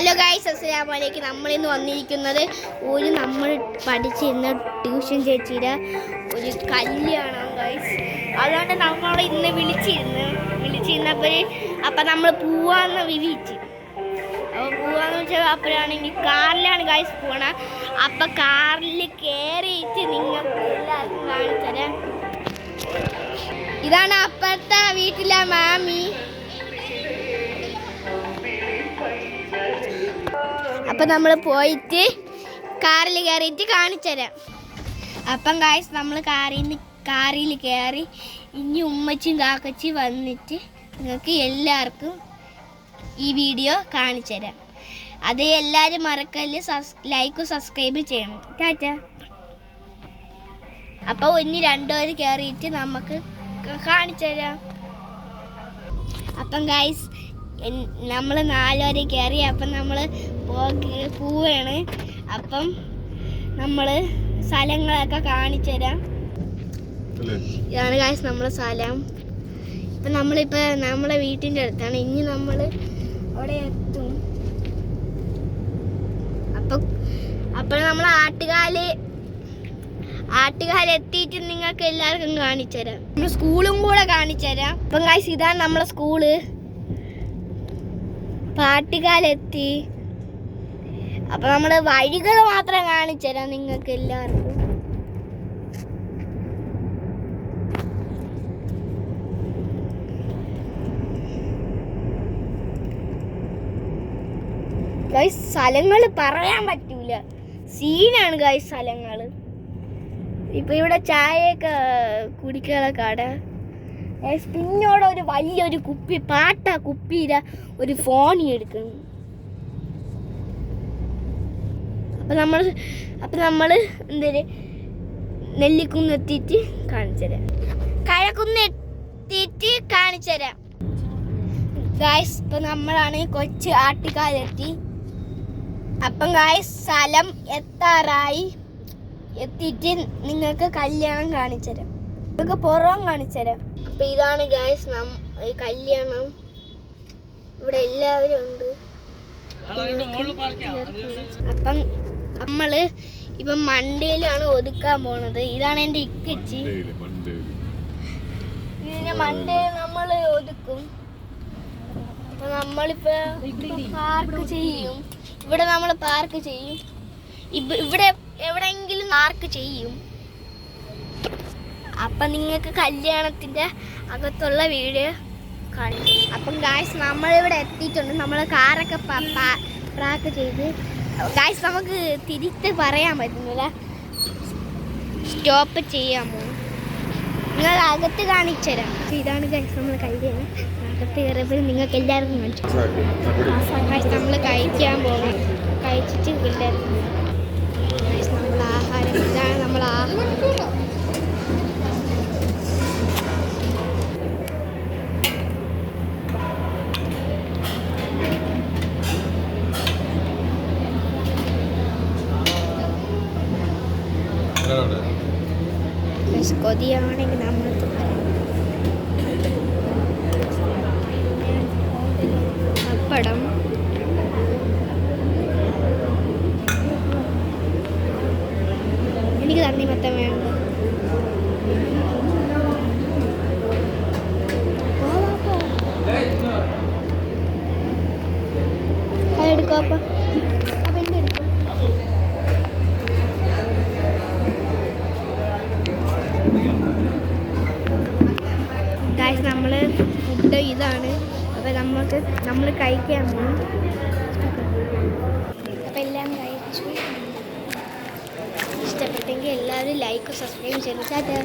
Hello guys, അസ്സലാമു അലൈക്കും. നമ്മളിന്ന് വന്നിരിക്കുന്നത് നമ്മൾ പഠിച്ചിരുന്ന ട്യൂഷൻ ചേച്ചിയുടെ ഒരു കല്യാണം ഗൈസ്. അതുകൊണ്ട് നമ്മൾ ഇന്ന് വിളിച്ചിരുന്നപ്പോൾ അപ്പം നമ്മൾ പോവാന്ന് വിളിച്ച്. അപ്പോൾ പോവാന്ന് വെച്ചാൽ അപ്പോഴാണെങ്കിൽ കാറിലാണ് ഗൈസ് പോകണം. അപ്പം കാറിൽ കയറിയിട്ട് നിങ്ങൾക്ക് എല്ലാവർക്കും കാണിച്ചുതരാം. ഇതാണ് അപ്പുറത്തെ വീട്ടിലെ മാമി. അപ്പം നമ്മൾ പോയിട്ട് കാറിൽ കയറിയിട്ട് കാണിച്ചു തരാം. അപ്പം ഗായ്സ് നമ്മൾ കാറിൽ കയറി ഇനി ഉമ്മച്ചും കാക്കച്ചി വന്നിട്ട് നിങ്ങൾക്ക് എല്ലാവർക്കും ഈ വീഡിയോ കാണിച്ചു തരാം. അത് എല്ലാവരും മറക്കല്ല്, ലൈക്കും സബ്സ്ക്രൈബ് ചെയ്യണം. ടാറ്റ. അപ്പോൾ ഇനി രണ്ടുപേര് കയറിയിട്ട് നമുക്ക് കാണിച്ചു തരാം. അപ്പം ഗായ്സ് നമ്മൾ 4 വരെ കയറി. അപ്പം നമ്മൾ പോവുകയാണ്. അപ്പം നമ്മൾ സ്ഥലങ്ങളൊക്കെ കാണിച്ചു തരാം. ഇതാണ് ഗായ്സ് നമ്മളെ സ്ഥലം. ഇപ്പം നമ്മളെ വീട്ടിൻ്റെ അടുത്താണ്. ഇനി നമ്മൾ അവിടെ എത്തും. അപ്പം നമ്മൾ ആട്ടുകാല് എത്തിയിട്ട് നിങ്ങൾക്ക് എല്ലാവർക്കും കാണിച്ചു തരാം. നമ്മൾ സ്കൂളും കൂടെ കാണിച്ചു തരാം. അപ്പം ഗായ്സ് ഇതാണ് നമ്മളെ സ്കൂള്. പാട്ടുകാലെത്തി. അപ്പൊ നമ്മള് വഴികൾ മാത്രം കാണിച്ചു തരാം നിങ്ങൾക്ക് എല്ലാവർക്കും. ഗൈസ് സ്ഥലങ്ങൾ പറയാൻ പറ്റൂല, സീനാണ് ഗൈസ് സ്ഥലങ്ങള്. ഇപ്പൊ ഇവിടെ ചായയൊക്കെ കുടിക്കാനുള്ള കട. പിന്നോടെ ഒരു വലിയൊരു കുപ്പി കുപ്പിയില ഒരു ഫോൺ എടുക്കണം. അപ്പൊ നമ്മള് എന്തേലും നെല്ലിക്കുന്ന് എത്തിയിട്ട് കാണിച്ചു തരാം. കഴക്കുന്ന് എത്തിയിട്ട് കാണിച്ചു തരാം ഗായ്സ്. ഇപ്പൊ നമ്മളാണ് കൊച്ചു ആട്ടുകാലെത്തി. അപ്പം ഗായ്സ് സ്ഥലം എത്താറായി. എത്തിയിട്ട് നിങ്ങൾക്ക് കല്യാണം കാണിച്ചു തരാം. നിങ്ങൾക്ക് പുറം കാണിച്ചു തരാം. അപ്പൊ ഇതാണ് ഗായ്സ് കല്യാണം. ഇവിടെ എല്ലാവരും ഉണ്ട്. അപ്പം നമ്മള് ഇപ്പം മണ്ടയിലാണ് ഒതുക്കാൻ പോണത്. ഇതാണ് എൻ്റെ ഇക്കച്ചി. ഇതിനെ മണ്ടയിൽ നമ്മൾ ഒതുക്കും. അപ്പൊ നമ്മളിപ്പോ പാർക്ക് ചെയ്യും. ഇവിടെ നമ്മൾ പാർക്ക് ചെയ്യും. ഇവിടെ എവിടെയെങ്കിലും പാർക്ക് ചെയ്യും. അപ്പം നിങ്ങൾക്ക് കല്യാണത്തിൻ്റെ അകത്തുള്ള വീഡിയോ കാണിക്കും. അപ്പം ഗായ്സ് നമ്മളിവിടെ എത്തിയിട്ടുണ്ട്. നമ്മൾ കാറൊക്കെ പാർക്ക് ചെയ്ത്. ഗായ്സ് നമുക്ക് തിരിച്ച് പറയാൻ പറ്റുന്നില്ല, സ്റ്റോപ്പ് ചെയ്യാമോ? നിങ്ങൾ അകത്ത് കാണിച്ചു തരാം. ഇതാണ് ഗായ്സ് നമ്മൾ കല്യാണം. അകത്ത് കയറിയപ്പോൾ നിങ്ങൾക്ക് എല്ലാവർക്കും കാണിച്ചു. ഗായ്സ് നമ്മൾ കഴിക്കാൻ പോകണം. കഴിച്ചിട്ട് എല്ലാവർക്കും ഗായ്സ് നമ്മൾ ആഹാരം. ഇതാണ് നമ്മൾ ആഹാരം. കൊതിയാണെങ്കിൽ നമ്മൾ പപ്പടം, എനിക്ക് തണ്ണിമത്തൻ വേണ്ട. അതെടുക്കോ. അപ്പം ഗായ്സ് നമ്മൾ ഫുഡ് ഇതാണ്. അപ്പോൾ നമ്മൾ കഴിക്കാൻ പോകും. അപ്പോൾ എല്ലാം കഴിച്ചു. ഇഷ്ടപ്പെട്ടെങ്കിൽ എല്ലാവരും ലൈക്ക് സബ്സ്ക്രൈബ് ചെയ്യണം. ടാറ്റാ.